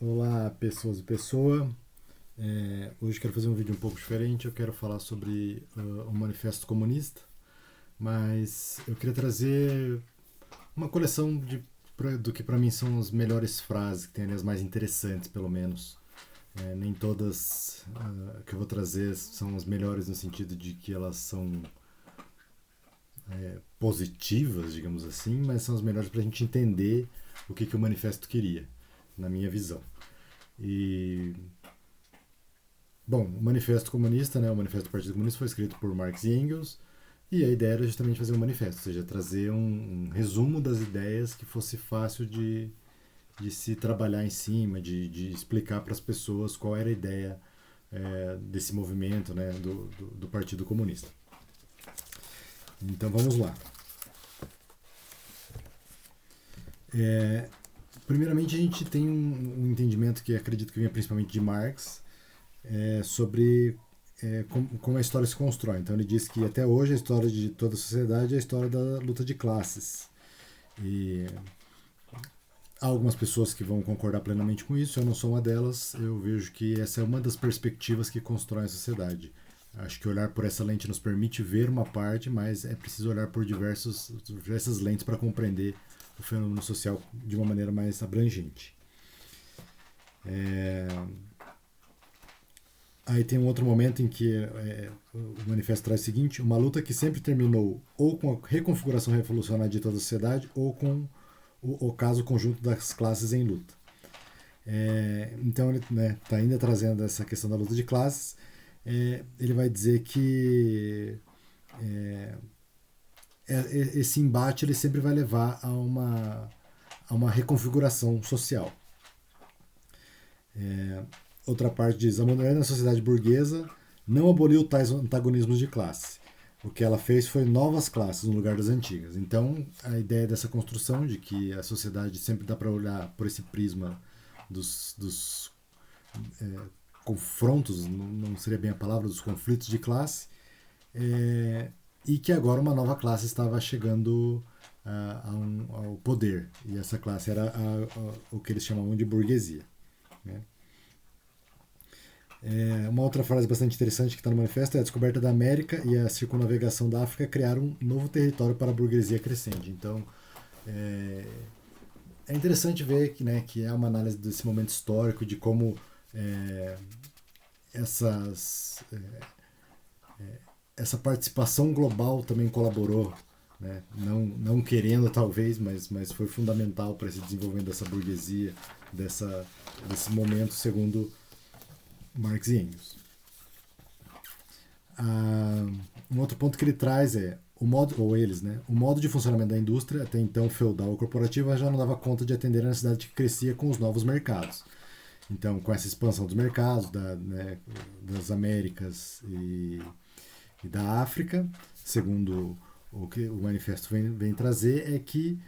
Olá, pessoas e pessoa. Hoje quero fazer um vídeo um pouco diferente. Eu quero falar sobre o Manifesto Comunista, mas eu queria trazer uma coleção do que para mim são as melhores frases, que tem ali as mais interessantes, pelo menos. Nem todas que eu vou trazer são as melhores no sentido de que elas são positivas, digamos assim, mas são as melhores para a gente entender o que o manifesto queria, na minha visão. E Bom, o Manifesto Comunista, né, o Manifesto do Partido Comunista foi escrito por Marx e Engels, e a ideia era justamente fazer um manifesto, ou seja, trazer um resumo das ideias que fosse fácil de se trabalhar em cima, de explicar para as pessoas qual era a ideia desse movimento, né, do Partido Comunista. Então vamos lá. Primeiramente, a gente tem um entendimento que acredito que venha principalmente de Marx, sobre como a história se constrói. Então ele diz que até hoje a história de toda a sociedade é a história da luta de classes. E há algumas pessoas que vão concordar plenamente com isso, eu não sou uma delas. Eu vejo que essa é uma das perspectivas que constrói a sociedade. Acho que olhar por essa lente nos permite ver uma parte, mas é preciso olhar por diversas lentes para compreender o fenômeno social de uma maneira mais abrangente. É, Aí tem um outro momento em que o manifesto traz o seguinte: uma luta que sempre terminou ou com a reconfiguração revolucionária de toda a sociedade ou com o caso conjunto das classes em luta. Então ele está ainda trazendo essa questão da luta de classes. Ele vai dizer que esse embate ele sempre vai levar a uma reconfiguração social. Outra parte diz: a moderna sociedade burguesa não aboliu tais antagonismos de classe. O que ela fez foi novas classes no lugar das antigas. Então, a ideia dessa construção de que a sociedade sempre dá para olhar por esse prisma dos confrontos, não seria bem a palavra, dos conflitos de classe, e que agora uma nova classe estava chegando ao poder. E essa classe era o que eles chamavam de burguesia. Né? Uma outra frase bastante interessante que está no manifesto é: a descoberta da América e a circunnavegação da África criaram um novo território para a burguesia crescente. Então, é interessante ver que é uma análise desse momento histórico, de como é, essas, essa participação global também colaborou, né? Não querendo talvez, mas foi fundamental para esse desenvolvimento dessa burguesia, desse momento, segundo Marx e Engels. Um outro ponto que ele traz é o modo, ou eles, né? O modo de funcionamento da indústria, até então feudal ou corporativa, já não dava conta de atender a necessidade que crescia com os novos mercados. Então, com essa expansão dos mercados, das Américas e da África, segundo o que o manifesto vem trazer, é que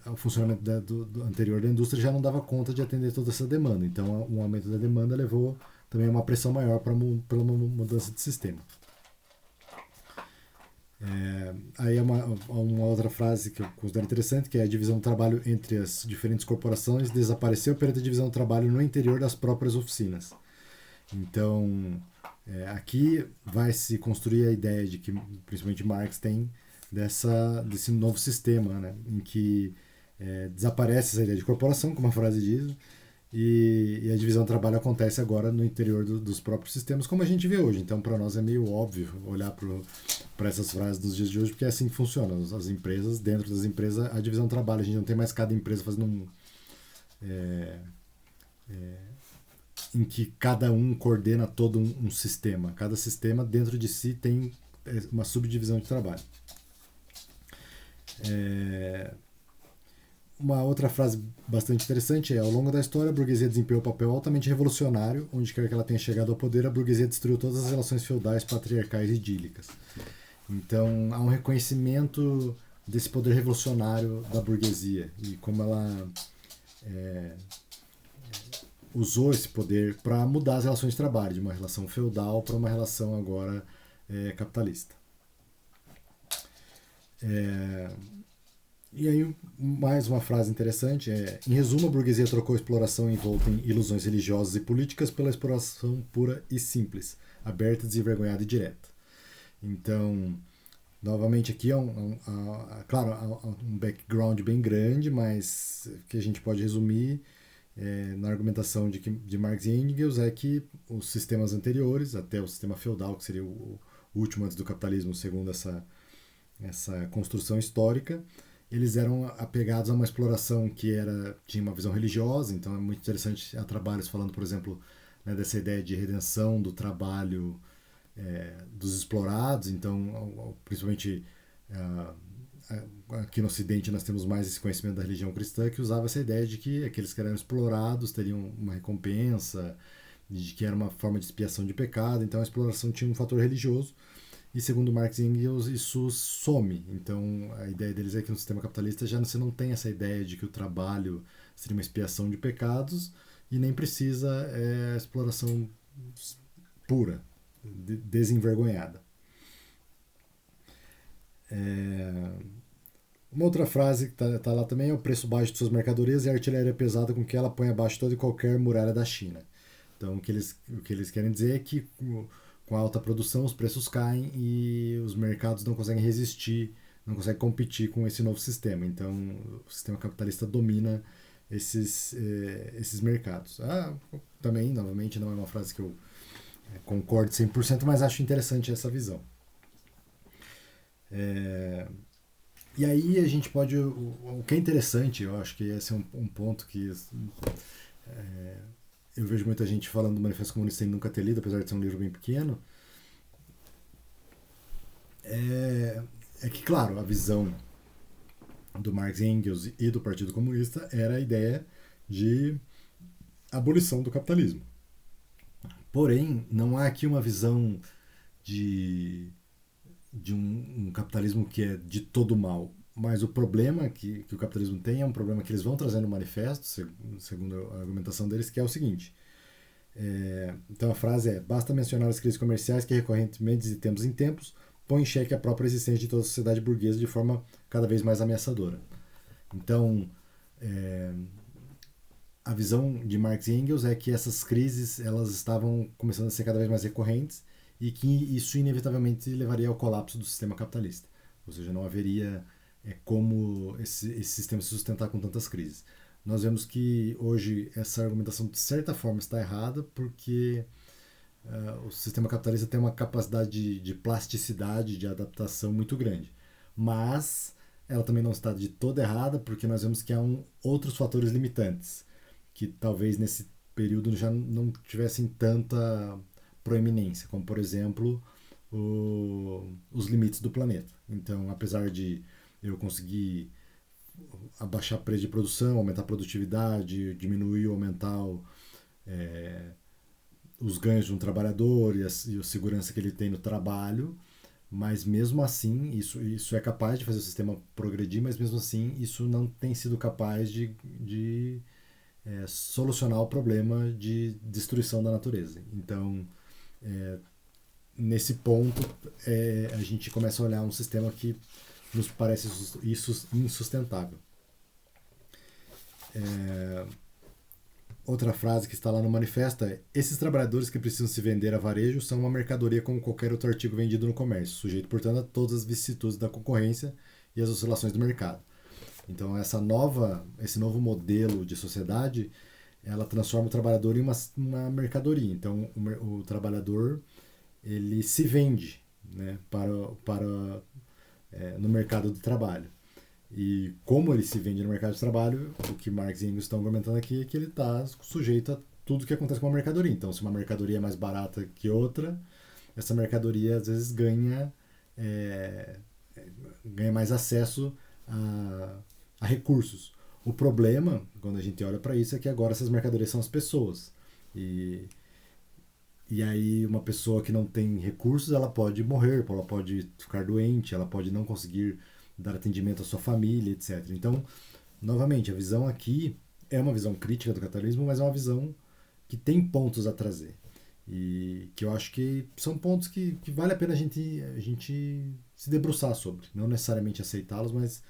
o funcionamento do anterior da indústria já não dava conta de atender toda essa demanda. Então, um aumento da demanda levou também a uma pressão maior para uma mudança de sistema. Aí uma outra frase que eu considero interessante, que é: a divisão do trabalho entre as diferentes corporações desapareceu perante a divisão do trabalho no interior das próprias oficinas. Então, aqui vai se construir a ideia de que, principalmente Marx tem desse novo sistema, né, em que desaparece essa ideia de corporação, como a frase diz, e a divisão do trabalho acontece agora no interior dos próprios sistemas, como a gente vê hoje. Então, para nós é meio óbvio olhar para essas frases dos dias de hoje, porque é assim que funciona. As empresas, dentro das empresas, a divisão do trabalho, a gente não tem mais cada empresa fazendo em que cada um coordena todo um sistema. Cada sistema dentro de si tem uma subdivisão de trabalho. Uma outra frase bastante interessante é: ao longo da história, a burguesia desempenhou um papel altamente revolucionário. Onde quer que ela tenha chegado ao poder, a burguesia destruiu todas as relações feudais, patriarcais e idílicas. Então, há um reconhecimento desse poder revolucionário da burguesia e como ela usou esse poder para mudar as relações de trabalho, de uma relação feudal para uma relação agora capitalista. E aí, mais uma frase interessante em resumo, a burguesia trocou a exploração envolta em ilusões religiosas e políticas pela exploração pura e simples, aberta, desenvergonhada e direta. Então, novamente aqui claro, um background bem grande, mas que a gente pode resumir na argumentação de Marx e Engels é que os sistemas anteriores, até o sistema feudal, que seria o último antes do capitalismo, segundo essa construção histórica, eles eram apegados a uma exploração que tinha uma visão religiosa, então é muito interessante. Há trabalhos falando, por exemplo, né, dessa ideia de redenção do trabalho dos explorados, então, principalmente aqui no Ocidente nós temos mais esse conhecimento da religião cristã que usava essa ideia de que aqueles que eram explorados teriam uma recompensa, de que era uma forma de expiação de pecado, então a exploração tinha um fator religioso. E segundo Marx e Engels, isso some. Então, a ideia deles é que no sistema capitalista você não tem essa ideia de que o trabalho seria uma expiação de pecados e nem precisa exploração pura, desenvergonhada. Uma outra frase que está lá também é: o preço baixo de suas mercadorias e a artilharia pesada com que ela põe abaixo toda e qualquer muralha da China. Então, o que eles querem dizer é que com a alta produção os preços caem e os mercados não conseguem resistir, não conseguem competir com esse novo sistema. Então, o sistema capitalista domina esses mercados. Também, novamente, não é uma frase que eu concordo 100%, mas acho interessante essa visão. E aí a gente pode. O que é interessante, eu acho que esse é um ponto que eu vejo muita gente falando do Manifesto Comunista sem nunca ter lido, apesar de ser um livro bem pequeno. É que, claro, a visão do Marx e Engels e do Partido Comunista era a ideia de abolição do capitalismo. Porém, não há aqui uma visão de um capitalismo que é de todo mal. Mas o problema que o capitalismo tem é um problema que eles vão trazer no manifesto, segundo a argumentação deles, que é o seguinte. Então a frase é: basta mencionar as crises comerciais que recorrentemente de tempos em tempos põe em xeque a própria existência de toda a sociedade burguesa de forma cada vez mais ameaçadora. Então, a visão de Marx e Engels é que essas crises elas estavam começando a ser cada vez mais recorrentes e que isso inevitavelmente levaria ao colapso do sistema capitalista. Ou seja, não haveria como esse sistema se sustentar com tantas crises. Nós vemos que hoje essa argumentação de certa forma está errada porque o sistema capitalista tem uma capacidade de plasticidade, de adaptação muito grande. Mas ela também não está de toda errada porque nós vemos que há outros fatores limitantes que talvez nesse período já não tivessem tanta proeminência, como por exemplo os limites do planeta. Então, apesar de eu conseguir abaixar preço de produção, aumentar a produtividade, diminuir ou aumentar os ganhos de um trabalhador e a segurança que ele tem no trabalho, mas mesmo assim isso é capaz de fazer o sistema progredir, mas mesmo assim isso não tem sido capaz de solucionar o problema de destruição da natureza. Então, nesse ponto, a gente começa a olhar um sistema que nos parece isso insustentável. Outra frase que está lá no manifesto é: esses trabalhadores que precisam se vender a varejo são uma mercadoria como qualquer outro artigo vendido no comércio, sujeito, portanto, a todas as vicissitudes da concorrência e as oscilações do mercado. Então, esse novo modelo de sociedade, ela transforma o trabalhador em uma mercadoria. Então, o trabalhador ele se vende, né, no mercado do trabalho. E como ele se vende no mercado de trabalho, o que Marx e Engels estão argumentando aqui é que ele está sujeito a tudo que acontece com uma mercadoria. Então, se uma mercadoria é mais barata que outra, essa mercadoria às vezes ganha mais acesso a recursos. O problema, quando a gente olha para isso, é que agora essas mercadorias são as pessoas. E aí uma pessoa que não tem recursos, ela pode morrer, ela pode ficar doente, ela pode não conseguir dar atendimento à sua família, etc. Então, novamente, a visão aqui é uma visão crítica do capitalismo, mas é uma visão que tem pontos a trazer. E que eu acho que são pontos que vale a pena a gente se debruçar sobre. Não necessariamente aceitá-los, mas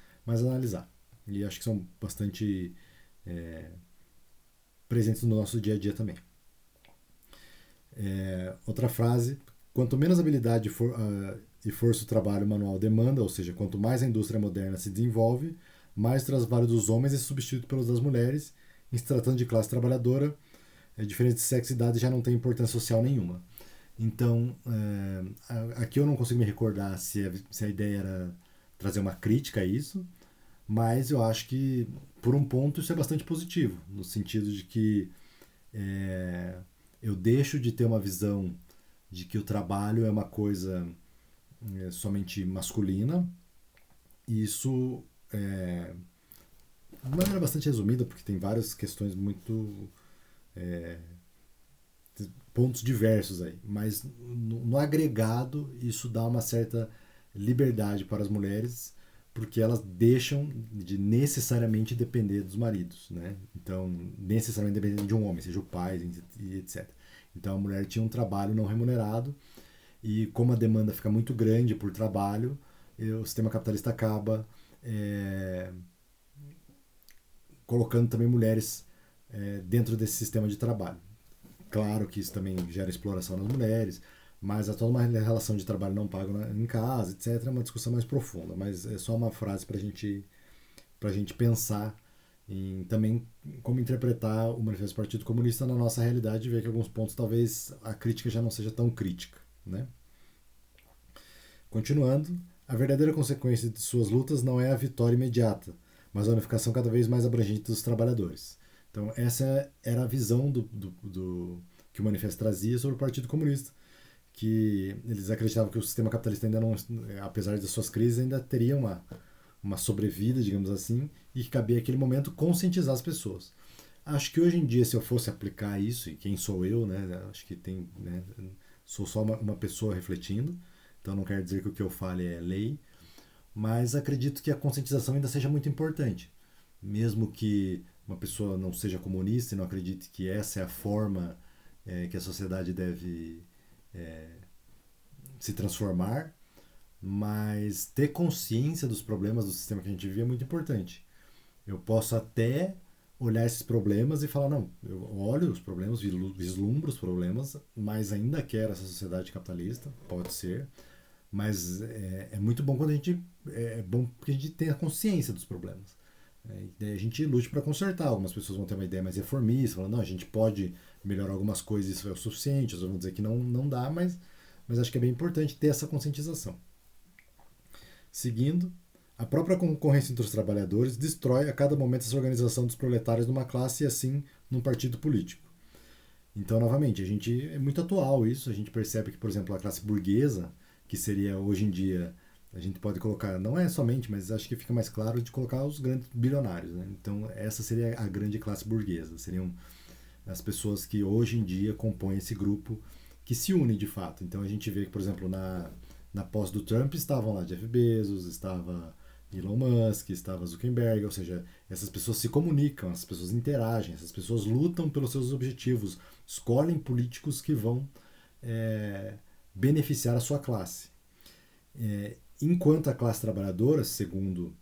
analisar. e acho que são bastante presentes no nosso dia a dia também. Outra frase: quanto menos habilidade e força o trabalho manual demanda, ou seja, quanto mais a indústria moderna se desenvolve, mais o trabalho dos homens é substituído pelos das mulheres. Em se tratando de classe trabalhadora, diferente de sexo e idade já não tem importância social nenhuma. Então, aqui eu não consigo me recordar se a ideia era trazer uma crítica a isso, mas eu acho que, por um ponto, isso é bastante positivo, no sentido de que é, eu deixo de ter uma visão de que o trabalho é uma coisa somente masculina, e isso, de maneira bastante resumida, porque tem várias questões muito pontos diversos aí, mas no agregado isso dá uma certa liberdade para as mulheres, porque elas deixam de necessariamente depender dos maridos, né? Então, necessariamente depender de um homem, seja o pai e etc. Então, a mulher tinha um trabalho não remunerado e como a demanda fica muito grande por trabalho, o sistema capitalista acaba colocando também mulheres dentro desse sistema de trabalho. Claro que isso também gera exploração nas mulheres, mas há toda uma relação de trabalho não pago em casa, etc. É uma discussão mais profunda, mas é só uma frase para a gente pensar em também como interpretar o Manifesto do Partido Comunista na nossa realidade e ver que alguns pontos talvez a crítica já não seja tão crítica, né? Continuando, a verdadeira consequência de suas lutas não é a vitória imediata, mas a unificação cada vez mais abrangente dos trabalhadores. Então, essa era a visão que o Manifesto trazia sobre o Partido Comunista, que eles acreditavam que o sistema capitalista ainda não, apesar das suas crises, ainda teria uma sobrevida, digamos assim, e que cabia naquele momento conscientizar as pessoas. Acho que hoje em dia, se eu fosse aplicar isso, e quem sou eu, né? Acho que tem, né, sou só uma pessoa refletindo, então não quer dizer que o que eu fale é lei, mas acredito que a conscientização ainda seja muito importante. Mesmo que uma pessoa não seja comunista e não acredite que essa é a forma que a sociedade deve se transformar, mas ter consciência dos problemas do sistema que a gente vive é muito importante. Eu posso até olhar esses problemas e falar, não, eu olho os problemas, vislumbro os problemas, mas ainda quero essa sociedade capitalista, pode ser, mas é muito bom quando é bom porque a gente tenha consciência dos problemas. E daí a gente lute para consertar. Algumas pessoas vão ter uma ideia mais reformista, falando, não, a gente pode melhorar algumas coisas, isso é o suficiente, outros vão dizer que não dá, mas acho que é bem importante ter essa conscientização. Seguindo, a própria concorrência entre os trabalhadores destrói a cada momento essa organização dos proletários numa classe e assim num partido político. Então, novamente, a gente é muito atual isso, a gente percebe que, por exemplo, a classe burguesa, que seria hoje em dia, a gente pode colocar, não é somente, mas acho que fica mais claro de colocar os grandes bilionários, né? Então, essa seria a grande classe burguesa, seriam as pessoas que hoje em dia compõem esse grupo que se une de fato. Então, a gente vê que, por exemplo, na pós do Trump estavam lá Jeff Bezos, estava Elon Musk, estava Zuckerberg, ou seja, essas pessoas se comunicam, essas pessoas interagem, essas pessoas lutam pelos seus objetivos, escolhem políticos que vão beneficiar a sua classe. Enquanto a classe trabalhadora, segundo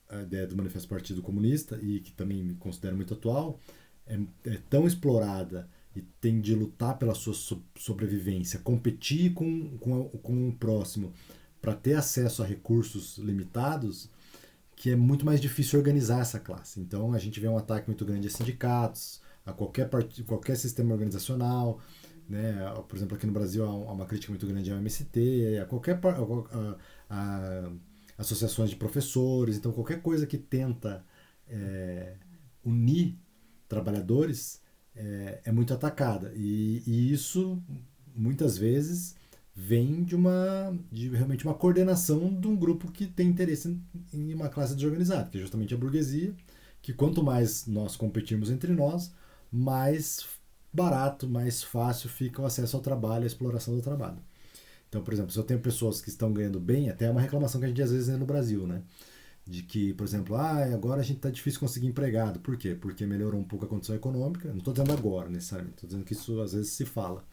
a ideia do Manifesto do Partido Comunista, e que também me considero muito atual, é tão explorada e tem de lutar pela sua sobrevivência, competir com o próximo para ter acesso a recursos limitados, que é muito mais difícil organizar essa classe. Então a gente vê um ataque muito grande a sindicatos, a qualquer sistema organizacional, né? Por exemplo, aqui no Brasil há uma crítica muito grande ao MST, a qualquer a associações de professores, então qualquer coisa que tenta unir trabalhadores é muito atacada. E isso, muitas vezes, vem de realmente uma coordenação de um grupo que tem interesse em uma classe desorganizada, que é justamente a burguesia, que quanto mais nós competirmos entre nós, mais barato, mais fácil fica o acesso ao trabalho, a exploração do trabalho. Então, por exemplo, se eu tenho pessoas que estão ganhando bem, até é uma reclamação que a gente às vezes vê no Brasil, né? De que, por exemplo, agora a gente está difícil conseguir empregado. Por quê? Porque melhorou um pouco a condição econômica. Não estou dizendo agora, necessariamente. Estou dizendo que isso às vezes se fala.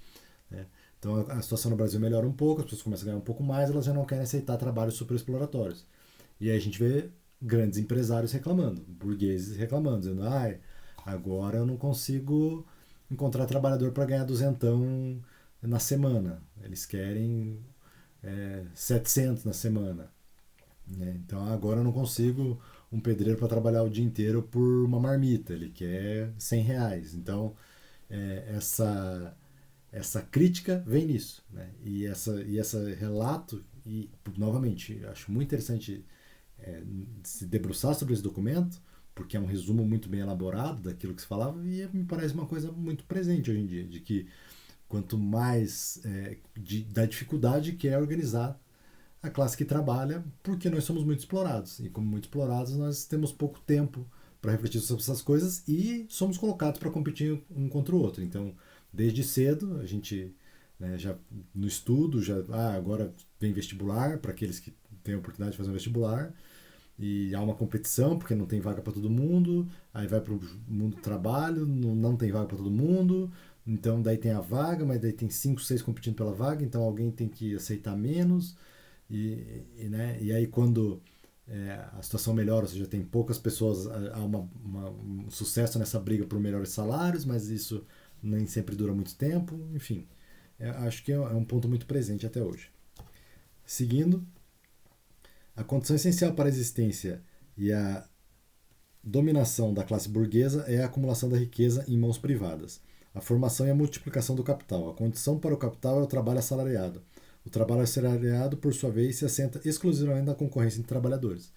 Né? Então a situação no Brasil melhora um pouco, as pessoas começam a ganhar um pouco mais, elas já não querem aceitar trabalhos super exploratórios. E aí a gente vê grandes empresários reclamando, burgueses reclamando, dizendo, agora eu não consigo encontrar trabalhador para ganhar duzentão na semana. Eles querem 700 na semana. Né? Então agora eu não consigo um pedreiro para trabalhar o dia inteiro por uma marmita, ele quer R$ 100. Então essa crítica vem nisso. Né? E esse relato, e novamente, acho muito interessante se debruçar sobre esse documento, porque é um resumo muito bem elaborado daquilo que se falava, e me parece uma coisa muito presente hoje em dia, de que quanto mais da dificuldade que é organizar a classe que trabalha, porque nós somos muito explorados, e como muito explorados nós temos pouco tempo para refletir sobre essas coisas e somos colocados para competir um contra o outro. Então, desde cedo, a gente já no estudo, agora vem vestibular para aqueles que têm a oportunidade de fazer um vestibular, e há uma competição porque não tem vaga para todo mundo, aí vai para o mundo do trabalho, não tem vaga para todo mundo, então daí tem a vaga, mas daí tem 5, 6 competindo pela vaga, então alguém tem que aceitar menos, e aí quando a situação melhora, ou seja, tem poucas pessoas, há um sucesso nessa briga por melhores salários, mas isso nem sempre dura muito tempo, enfim, acho que é um ponto muito presente até hoje. Seguindo, a condição essencial para a existência e a dominação da classe burguesa é a acumulação da riqueza em mãos privadas, a formação e a multiplicação do capital. A condição para o capital é o trabalho assalariado. O trabalho assalariado, por sua vez, se assenta exclusivamente na concorrência entre trabalhadores.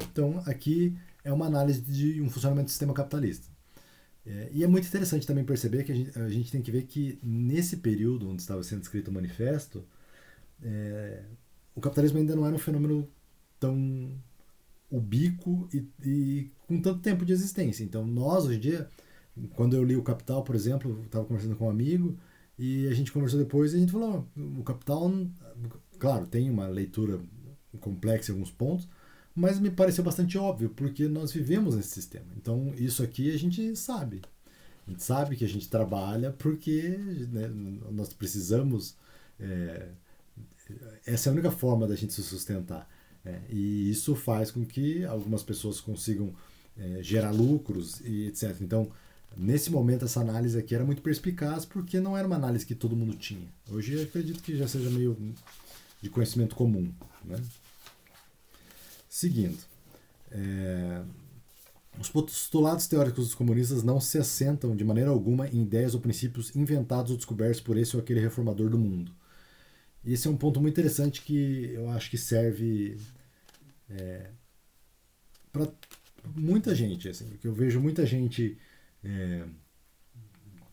Então, aqui é uma análise de um funcionamento do sistema capitalista. E é muito interessante também perceber que a gente tem que ver que nesse período onde estava sendo escrito o manifesto, o capitalismo ainda não era um fenômeno tão ubíquo e com tanto tempo de existência. Então, nós, hoje em dia, quando eu li o Capital, por exemplo, eu estava conversando com um amigo e a gente conversou depois e a gente falou, o Capital, claro, tem uma leitura complexa em alguns pontos, mas me pareceu bastante óbvio, porque nós vivemos nesse sistema. Então, isso aqui a gente sabe. A gente sabe que a gente trabalha porque nós precisamos... essa é a única forma da gente se sustentar. E isso faz com que algumas pessoas consigam gerar lucros e etc. Então, nesse momento, essa análise aqui era muito perspicaz porque não era uma análise que todo mundo tinha. Hoje, eu acredito que já seja meio de conhecimento comum. Né? Seguindo. Os postulados teóricos dos comunistas não se assentam de maneira alguma em ideias ou princípios inventados ou descobertos por esse ou aquele reformador do mundo. E esse é um ponto muito interessante que eu acho que serve para muita gente. Assim, porque eu vejo muita gente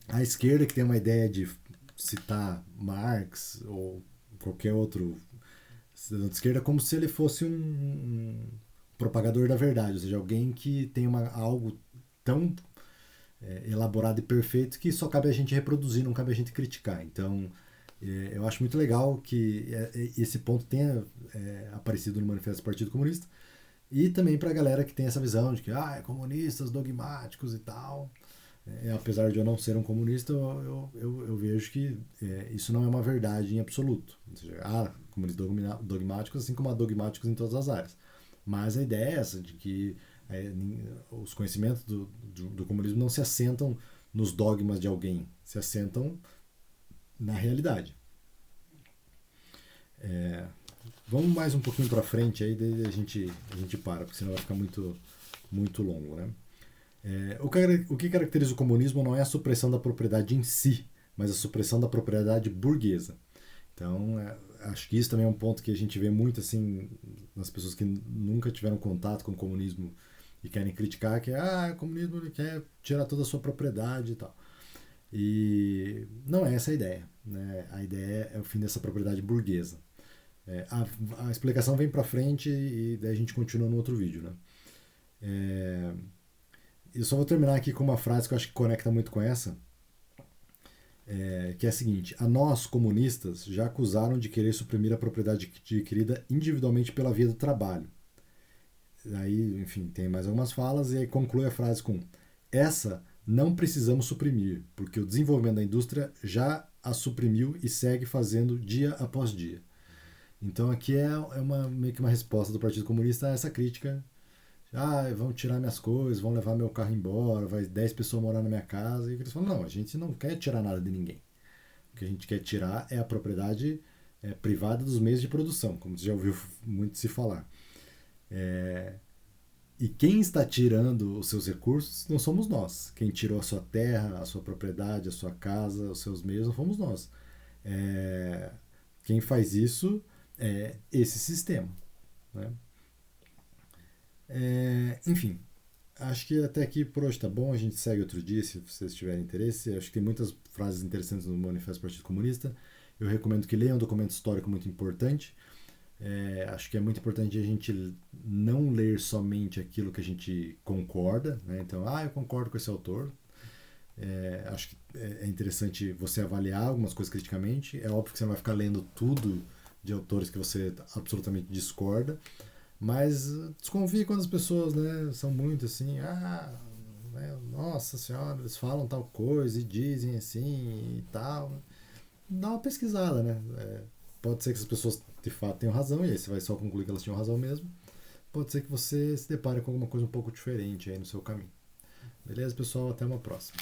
à esquerda que tem uma ideia de citar Marx ou qualquer outro cidadão de esquerda como se ele fosse um propagador da verdade, ou seja, alguém que tem algo tão elaborado e perfeito que só cabe a gente reproduzir, não cabe a gente criticar. Então, eu acho muito legal que esse ponto tenha aparecido no Manifesto do Partido Comunista, e também para a galera que tem essa visão de que comunistas dogmáticos e tal. Apesar de eu não ser um comunista, eu vejo que isso não é uma verdade em absoluto. Ou seja, há comunistas dogmáticos, assim como há dogmáticos em todas as áreas. Mas a ideia é essa, de que os conhecimentos do comunismo não se assentam nos dogmas de alguém, se assentam na realidade. Vamos mais um pouquinho para frente, aí daí a gente para, porque senão vai ficar muito, muito longo. Né? O que caracteriza o comunismo não é a supressão da propriedade em si, mas a supressão da propriedade burguesa. Então, acho que isso também é um ponto que a gente vê muito assim nas pessoas que nunca tiveram contato com o comunismo e querem criticar, que o comunismo ele quer tirar toda a sua propriedade e tal. E não é essa a ideia. Né? A ideia é o fim dessa propriedade burguesa. A explicação vem para frente e daí a gente continua no outro vídeo. Né? Eu só vou terminar aqui com uma frase que eu acho que conecta muito com essa, que é a seguinte: a nós, comunistas, já acusaram de querer suprimir a propriedade adquirida individualmente pela via do trabalho. Aí, enfim, tem mais algumas falas e aí conclui a frase com: essa não precisamos suprimir, porque o desenvolvimento da indústria já a suprimiu e segue fazendo dia após dia. Então aqui é meio que uma resposta do Partido Comunista a essa crítica Vão tirar minhas coisas, vão levar meu carro embora, vai 10 pessoas morar na minha casa. E eles falam, não, a gente não quer tirar nada de ninguém. O que a gente quer tirar é a propriedade privada dos meios de produção, como você já ouviu muito se falar. E quem está tirando os seus recursos não somos nós. Quem tirou a sua terra, a sua propriedade, a sua casa, os seus meios, não fomos nós. Quem faz isso é esse sistema. Né? Enfim, acho que até aqui por hoje tá bom. A gente segue outro dia se vocês tiverem interesse. Acho que tem muitas frases interessantes no Manifesto do Partido Comunista. Eu recomendo que leiam um documento histórico muito importante. Acho que é muito importante a gente não ler somente aquilo que a gente concorda, né? Então, eu concordo com esse autor. Acho que é interessante você avaliar algumas coisas criticamente. É óbvio que você não vai ficar lendo tudo de autores que você absolutamente discorda, mas desconfie quando as pessoas, né, são muito assim, nossa senhora, eles falam tal coisa e dizem assim e tal. Dá uma pesquisada, né? Pode ser que as pessoas de fato tenham razão, e aí você vai só concluir que elas tinham razão mesmo. Pode ser que você se depare com alguma coisa um pouco diferente aí no seu caminho. Beleza, pessoal? Até uma próxima.